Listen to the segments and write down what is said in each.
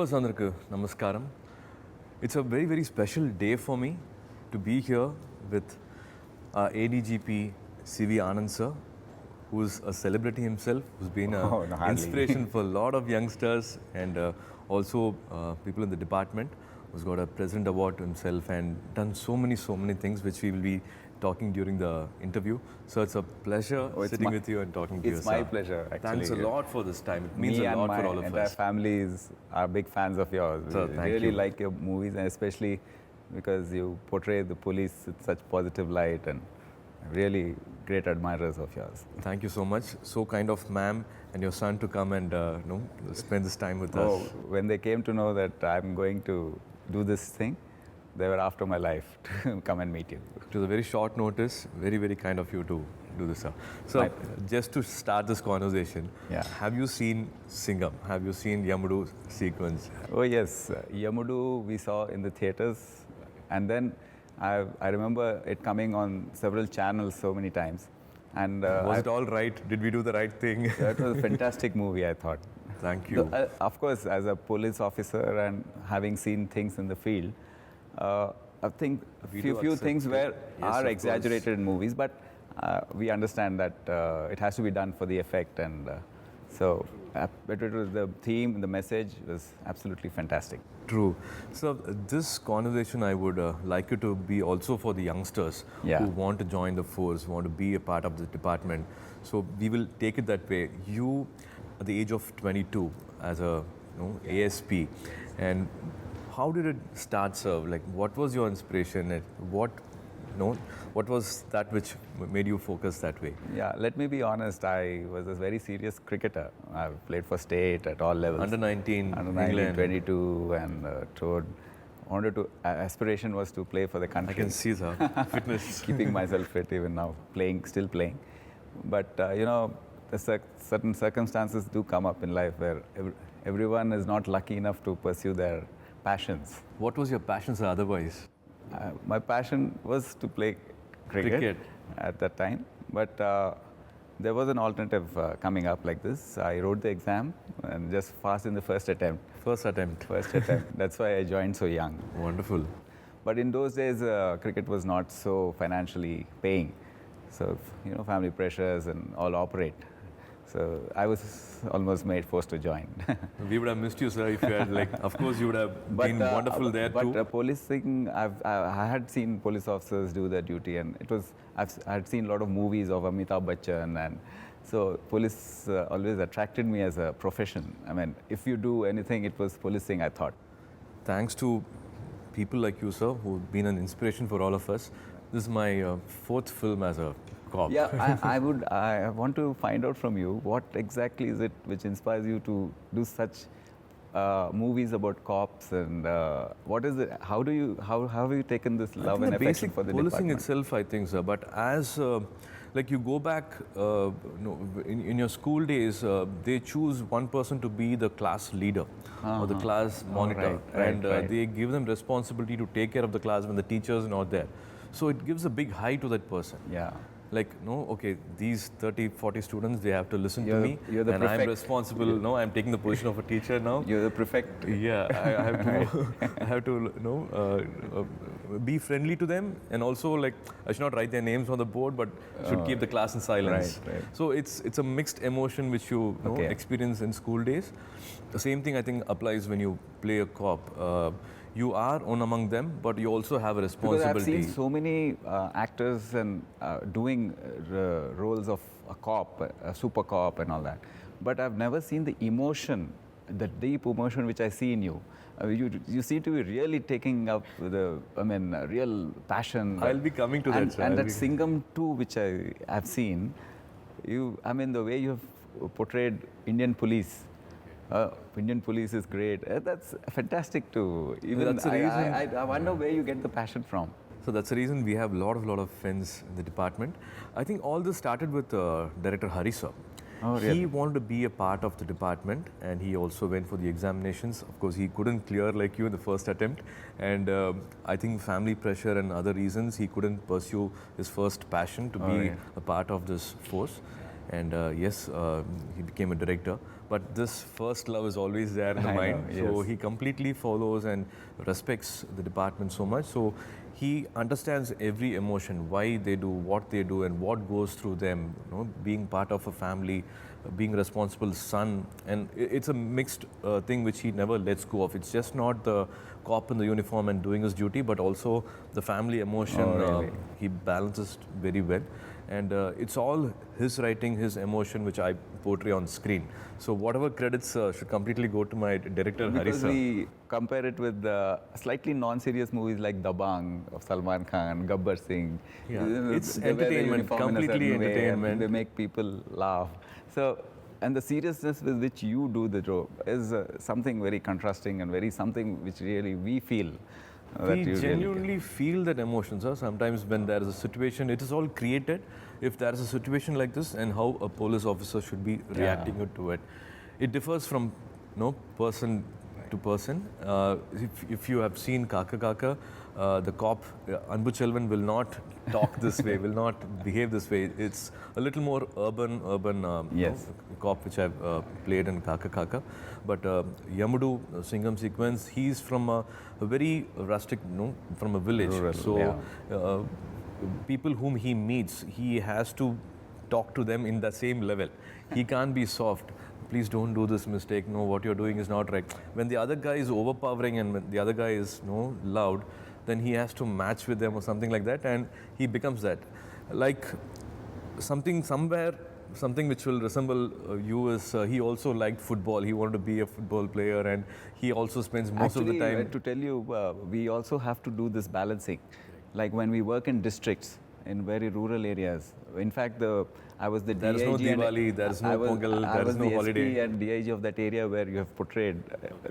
Viewers Andarku Namaskaram. It's a very, very special day for me to be here with ADGP CV Anand sir, who's a celebrity himself, who's been an inspiration for a lot of youngsters and also people in the department, who's got a President Award to himself and done so many things which we will be talking during the interview. So it's a pleasure sitting with you and talking to you. It's my pleasure, actually. Thanks a lot for this time. It means a lot for all of us. Me and my families are big fans of yours. So, we really like your movies, and especially because you portray the police with such positive light, and really great admirers of yours. Thank you so much. So kind of ma'am and your son to come and spend this time with us. When they came to know that I'm going to do this thing, they were after my life to come and meet you. It was a very short notice, very kind of you to do this. So just to start this conversation, have you seen Singam? Have you seen Yamudu sequence? Oh yes, Yamudu we saw in the theatres, and then I remember it coming on several channels so many times. And was it all right? Did we do the right thing? It was a fantastic movie, I thought. Thank you. Of course, as a police officer and having seen things in the field, I think few things are exaggerated in movies, but we understand that it has to be done for the effect, and but it was the theme, the message was absolutely fantastic. True. So this conversation I would like you to be also for the youngsters who want to join the force, want to be a part of the department. So we will take it that way. You, at the age of 22, as a ASP, and how did it start, sir? Like, what was your inspiration, and what was that which made you focus that way? Yeah, let me be honest. I was a very serious cricketer. I played for state at all levels. Under 19, under 19, 22, and aspiration was to play for the country. I can see, sir. Fitness. Keeping myself fit even now, still playing. But certain circumstances do come up in life where everyone is not lucky enough to pursue their passions. What was your passion, sir, otherwise? My passion was to play cricket at that time, but there was an alternative coming up like this. I wrote the exam and just passed in the first attempt. First attempt. That's why I joined so young. Wonderful. But in those days, cricket was not so financially paying. So, family pressures and all operate. So I was almost forced to join. We would have missed you, sir, if you had, of course you would have been wonderful there too. But policing, I had seen police officers do their duty, and I had seen a lot of movies of Amitabh Bachchan, and so police always attracted me as a profession. I mean, if you do anything, it was policing, I thought. Thanks to people like you, sir, who've been an inspiration for all of us. This is my fourth film as a cop. Yeah, I want to find out from you what exactly is it which inspires you to do such movies about cops, and what is it? How have you taken this love and affection for the policing department? itself, I think, sir. But as you go back in your school days, they choose one person to be the class leader or the class monitor, and they give them responsibility to take care of the class when the teachers are not there. So it gives a big high to that person. Yeah. These 30, 40 students, they have to listen to me. You're the and prefect. I'm responsible. I'm taking the position of a teacher now. You're the prefect. Yeah, I have to be friendly to them, and also I should not write their names on the board, but should keep the class in silence. Right. So it's a mixed emotion which you experience in school days. The same thing I think applies when you play a cop. You are one among them, but you also have a responsibility. Because I've seen so many actors and doing roles of a cop, a super cop and all that. But I've never seen the emotion, the deep emotion which I see in you. You seem to be really taking up real passion. I'll be coming to that, sir. And that Singam too, which I have seen, the way you have portrayed Indian police. Indian police is great. That's fantastic too. Even that's the reason. I wonder where you get the passion from. So that's the reason we have a lot of friends in the department. I think all this started with Director Hari sir. Oh, really? He wanted to be a part of the department, and he also went for the examinations. Of course, he couldn't clear like you in the first attempt, and I think family pressure and other reasons he couldn't pursue his first passion to be a part of this force. and yes, he became a director. But this first love is always there in the I mind. know, So yes. he completely follows and respects the department so much. So he understands every emotion, why they do what they do, and what goes through them. You know, being part of a family, being responsible son, and it's a mixed thing which he never lets go of. It's just not the cop in the uniform and doing his duty, but also the family emotion. Oh, really? He balances very well, and it's all his writing, his emotion, which I portray on screen. So whatever credits should completely go to my director Hari Because sir. we compare it with slightly non-serious movies like Dabang of Salman Khan, Gabbar Singh. Yeah, it's They wear the entertainment, uniform in a completely certain way and entertainment. they make people laugh. So, and the seriousness with which you do the job is something very contrasting and very something which really we feel. That We you really genuinely feel that emotion, sir. Sometimes when there is a situation, it is all created. If there is a situation like this, and how a police officer should be reacting to it, it differs from person to person. If you have seen Kaka Kaka, the cop Anbu Chelvan will not talk this way, will not behave this way. It's a little more urban Yes. cop which I've played in Kaka Kaka. But Yamudu Singam sequence, he's from a very rustic, from a village. Rural, So people whom he meets, he has to talk to them in the same level. He can't be soft. Please don't do this mistake. No, what you're doing is not right. When the other guy is overpowering and when the other guy is loud, then he has to match with them or something like that, and he becomes that. Like something which will resemble you is he also liked football. He wanted to be a football player, and he also spends most of the Actually, time. to tell you, we also have to do this balancing. Like when we work in districts, in very rural areas. In fact, I was the There is DIG. no and Diwali, there is no I was, Pongal, I there was is no the holiday. SP and DIG of that area where you have portrayed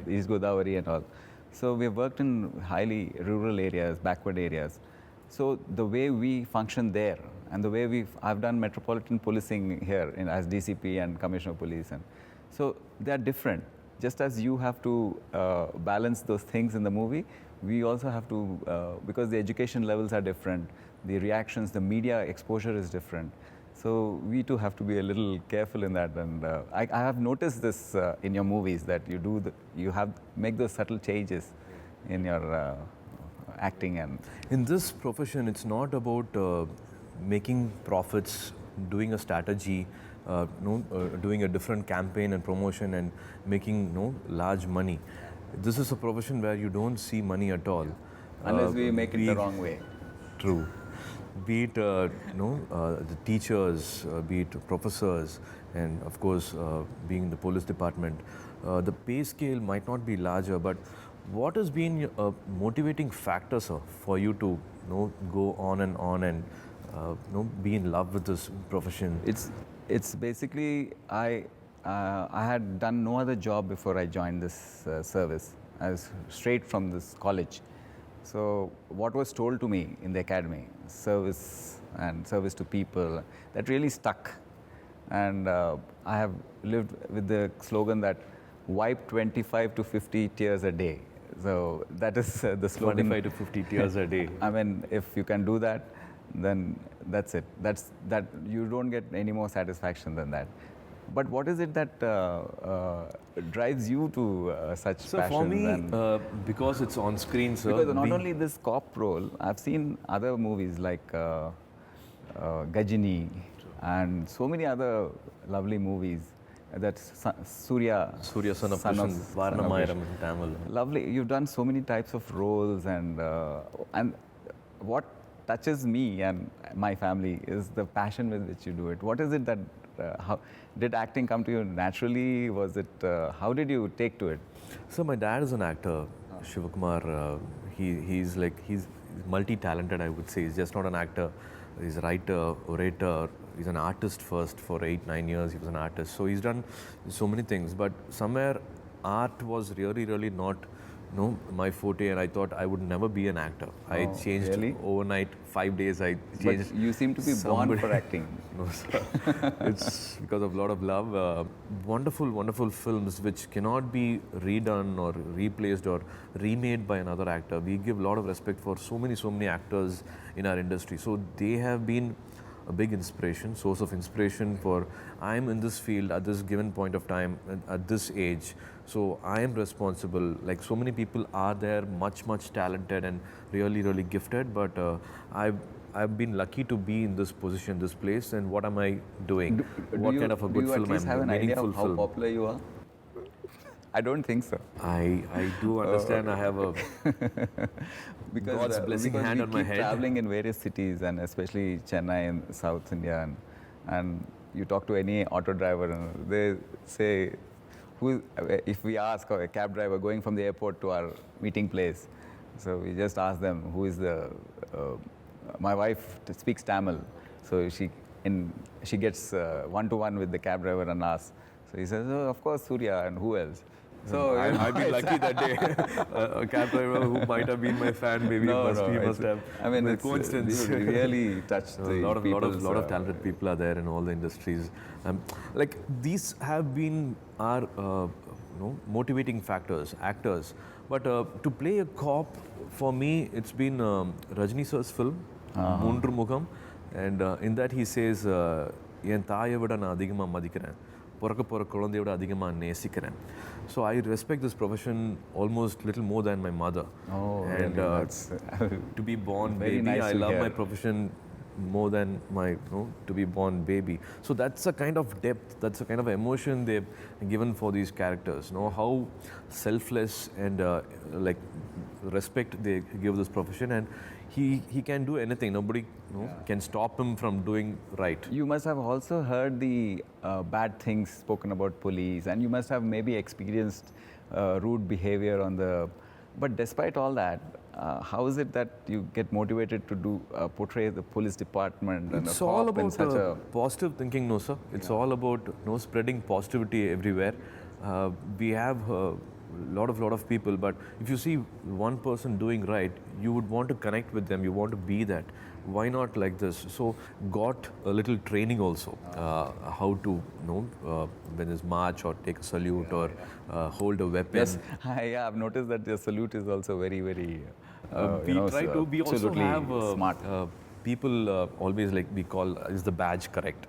East Godavari and all. So we have worked in highly rural areas, backward areas. So the way we function there and the way I've done metropolitan policing here as DCP and Commissioner of Police. And so they are different. Just as you have to balance those things in the movie, we also have to, because the education levels are different, the reactions, the media exposure is different. So we too have to be a little careful in that. And I have noticed this in your movies that you make those subtle changes in your acting. And In this profession, it's not about making profits, doing a strategy, doing a different campaign and promotion and making large money. This is a profession where you don't see money at all. unless we make it the wrong way. True. Be it the teachers, be it professors, and of course being the police department, the pay scale might not be larger. But what has been a motivating factor, sir, for you to go on and be in love with this profession? It's basically I had done no other job before I joined this service. I was straight from this college. So what was told to me in the academy, service and service to people, that really stuck. And I have lived with the slogan that wipe 25 to 50 tears a day. So that is the slogan. 25 to 50 tears a day. I mean, if you can do that, then that's it. That you don't get any more satisfaction than that. But what is it that drives you to such So passion? for me, because it's on screen, sir. Because not only this cop role, I've seen other movies like Gajini and so many other lovely movies. That's Suriya, son of Krishnan, Varnamayiram in Tamil. Lovely. You've done so many types of roles, and what touches me and my family is the passion with which you do it. What is it that how did acting come to you naturally? Was it how did you take to it? So my dad is an actor, Shivakumar. He's multi-talented, I would say. He's just not an actor. He's a writer, orator. He's an artist first. For 8-9 years, he was an artist. So he's done so many things. But somewhere, art was really not my forte, and I thought I would never be an actor. I changed really? Overnight, 5 days. I changed. But you seem to be born for acting. No, sir. It's because of a lot of love. Wonderful films which cannot be redone or replaced or remade by another actor. We give a lot of respect for so many actors in our industry. So they have been a big inspiration, source of inspiration for I'm in this field at this given point of time at this age. So I am responsible. Like so many people are there, much talented and really gifted, but I've been lucky to be in this position, this place, and what am I doing? What kind of a good film I'm doing? Meaningful how film. popular you are? I don't think so. I do understand. I have a Because, God's blessing because hand we on my keep head. traveling in various cities, and especially Chennai in South India, and you talk to any auto driver, and they say, if we ask a cab driver going from the airport to our meeting place, so we just ask them who is the. My wife speaks Tamil, so she gets one-to-one with the cab driver and asks. So he says, oh, of course, Suriya, and who else? So I've been lucky that day. A cab driver who might have been my fan, maybe he must have. I mean, By it's coincidence. you really touched A the lot of talented people are there in all the industries. Like these have been our motivating factors, actors. But to play a cop, for me, it's been Rajni sir's film, Moonru Mugham, and in that he says, "En தாயை விட நான் அதிகமாக மதிக்கிறேன், பிறக்க போகிற குழந்தையை விட அதிகமாக நேசிக்கிறேன்." So I respect this profession almost little more than my mother. Oh, and really? to be born Very baby, nice I to love hear. my profession more than my to be born baby. So that's a kind of depth, that's a kind of emotion they've given for these characters. How selfless and like respect they give this profession, and he can do anything. Nobody can stop him from doing right. You must have also heard the bad things spoken about police, and you must have maybe experienced rude behavior on the. But despite all that, how is it that you get motivated to do portray the police department and It's a all cop in about such a positive thinking, no sir. It's all about spreading positivity everywhere. We have lot of people, but if you see one person doing right, you would want to connect with them, you want to be that. Why not like this? So got a little training also, how to when there's march or take a salute or hold a weapon. Yes, yeah, I've noticed that the salute is also very We try to. We also absolutely have smart. People always like we call is the badge correct?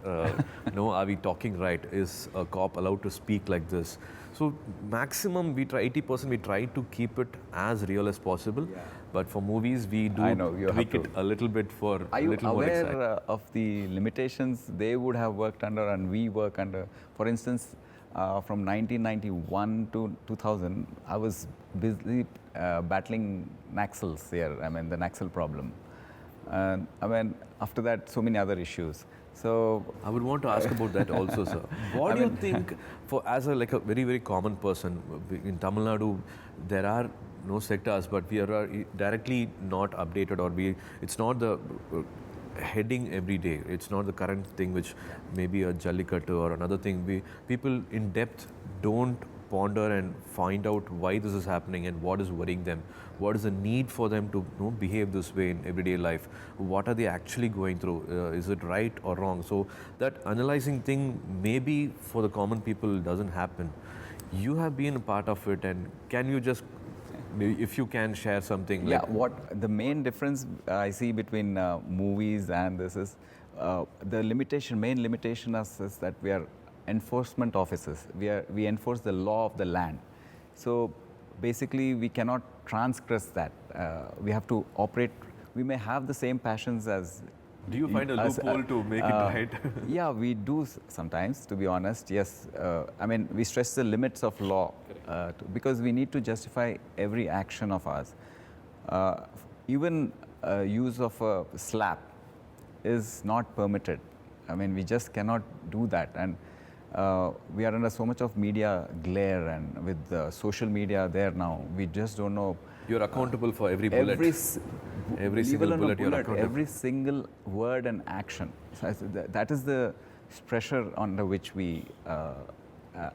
Are we talking right? Is a cop allowed to speak like this? So maximum we try 80% we try to keep it as real as possible. Yeah. But for movies we do I know, you tweak have it to. a little bit for Are a you little more aware exciting. of the limitations they would have worked under and we work under? For instance, from 1991 to 2000, I was busy battling Naxals here, I mean the Naxal problem. And I mean, after that, so many other issues. So I would want to ask about that also, sir. What do you think, for as a very common person in Tamil Nadu, there are no sectors, but we are directly not updated, or it's not the heading every day. It's not the current thing, which maybe a Jallikattu or another thing. People in depth don't ponder and find out why this is happening and what is worrying them. What is the need for them to behave this way in everyday life? What are they actually going through? Is it right or wrong? So that analyzing thing maybe for the common people doesn't happen. You have been a part of it, and can you just, if you can share something? Yeah, like, what the main difference I see between movies and this is the main limitation is that we are enforcement officers. We enforce the law of the land. So basically we cannot transgress that. We have to operate. We may have the same passions as. do you find a loophole to make it right? Yeah, we do sometimes, to be honest. Yes, I mean, we stress the limits of law because we need to justify every action of ours. Even use of a slap is not permitted. I mean, we just cannot do that. And we are under so much of media glare, and with social media there now, we just don't know. You're accountable for every bullet. Every single bullet you're accountable. Every single word and action. So that is the pressure under which we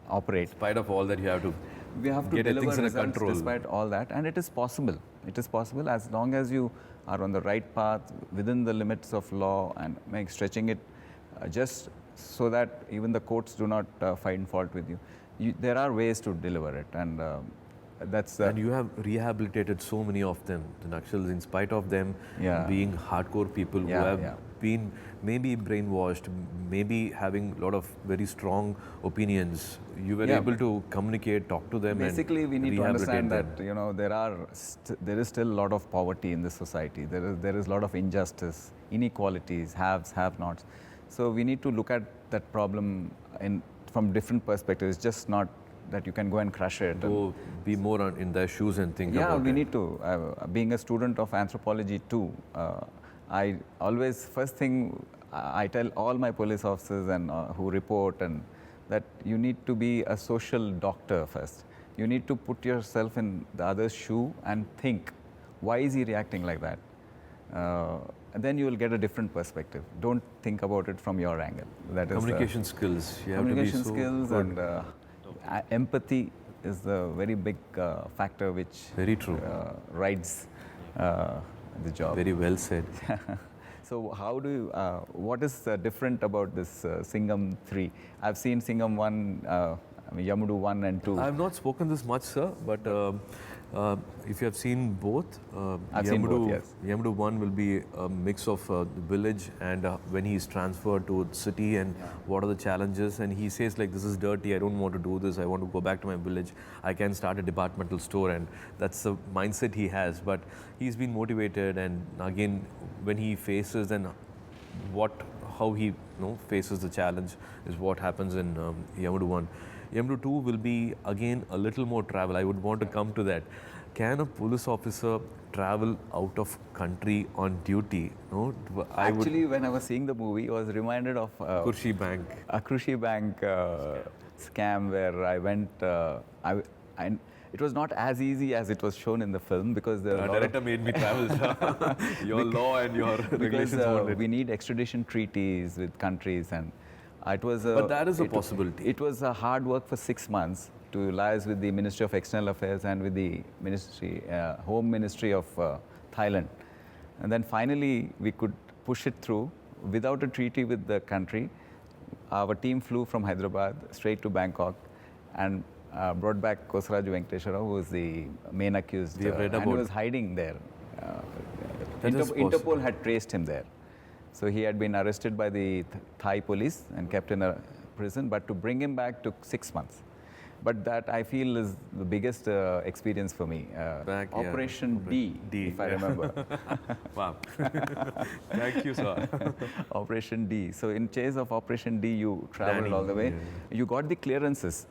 operate. In spite of all that, you have to get things deliver in a results control. despite all that, and it is possible. It is possible as long as you are on the right path within the limits of law and stretching it just so that even the courts do not find fault with you. There are ways to deliver it, and that's. And you have rehabilitated so many of them, the Nakshals, in spite of them being hardcore people who have been maybe brainwashed, maybe having a lot of very strong opinions, you were able to communicate, talk to them. Basically, and we need to understand them. that there is still a lot of poverty in this society. There is a lot of injustice, inequalities, haves, have-nots. So we need to look at that problem from different perspectives. Just not that you can go and crush it. Go be more in their shoes and think about it. Yeah, we need to. Being a student of anthropology too, I always, first thing I tell all my police officers and who report, and that you need to be a social doctor first. You need to put yourself in the other's shoe and think, why is he reacting like that? And then you will get a different perspective. Don't think about it from your angle. That communication skills. You communication have to be skills good. and empathy is the very big factor which Very true. rides the job. Very well said. So how do you, what is different about this Singam 3? I've seen Singam 1, Yamudu 1 and 2. I have not spoken this much, sir, but if you have seen both, I've seen both, yes. Yamudu 1 will be a mix of the village and when he is transferred to city and what are the challenges, and he says like, this is dirty, I don't want to do this, I want to go back to my village, I can start a departmental store, and that's the mindset he has. But he's been motivated, and again when he faces and how he faces the challenge is what happens in Yamudu 1. Yamudu 2 will be again a little more travel. I would want to come to that. Can a police officer travel out of country on duty? No, Actually, when I was seeing the movie, I was reminded of Kurshi Bank. A Kurshi Bank scam where I went. It was not as easy as it was shown in the film because the director made me travel. Your law and your regulations won't we need extradition treaties with countries, and it was. But that is a possibility. It was a hard work for 6 months to liaise with the Ministry of External Affairs and with the Home Ministry of Thailand, and then finally we could push it through without a treaty with the country. Our team flew from Hyderabad straight to Bangkok, and brought back Kosaraju Venkateswara, who was the main accused, and he was hiding there. Interpol had traced him there. So he had been arrested by the Thai police and kept in a prison, but to bring him back took 6 months. But that I feel is the biggest experience for me. Operation D, if I remember. Wow. Thank you, sir. Operation D. So in chase of Operation D, you traveled all the way. Yeah. You got the clearances.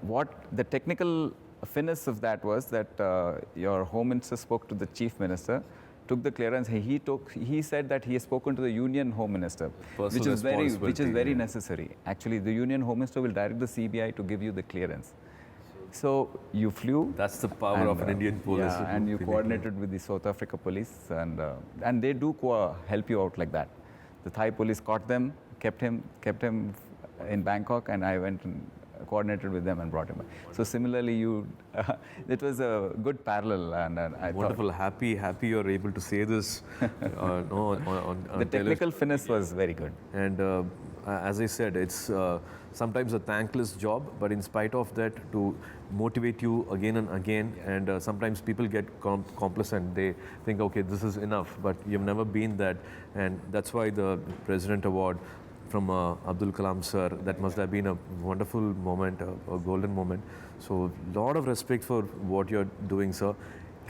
What the technical finesse of that was that your Home Minister spoke to the Chief Minister, took the clearance. He said that he has spoken to the Union Home Minister, which is very necessary. Actually, the Union Home Minister will direct the CBI to give you the clearance. So you flew. That's the power of an Indian police. Yeah, and you coordinated with the South Africa police, and they do help you out like that. The Thai police caught them, kept him in Bangkok, and I went and coordinated with them and brought him back. So similarly, it was a good parallel, and I wonderful. Happy you're able to say this. The technical finesse was very good. And as I said, it's sometimes a thankless job, but in spite of that, to motivate you again and again, and sometimes people get complacent. They think, okay, this is enough, but you've never been that, and that's why the President Award from Abdul Kalam sir, that must have been a wonderful moment, a golden moment. So a lot of respect for what you're doing, sir.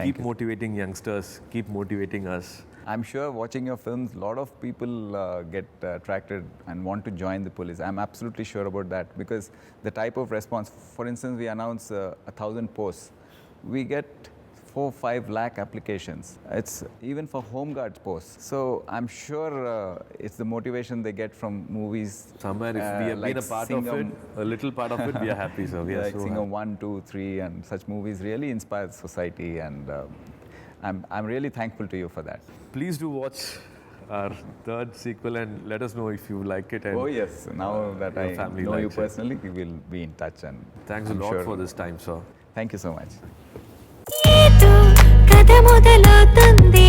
Keep motivating youngsters, keep motivating us. I'm sure watching your films, a lot of people get attracted and want to join the police. I'm absolutely sure about that, because the type of response, for instance, we announce 1,000 posts. We get 4-5 lakh applications. It's even for home guards posts. So I'm sure it's the motivation they get from movies. Somewhere if we have been a part of it, a little part of it, we are happy, sir. We are so Singam 1, 2, 3 and such movies really inspire society, and I'm really thankful to you for that. Please do watch our third sequel and let us know if you like it. And oh yes, now that I know you personally, we will be in touch. And thanks a lot for this time, sir. Thank you so much. కథ మొదలవుతుంది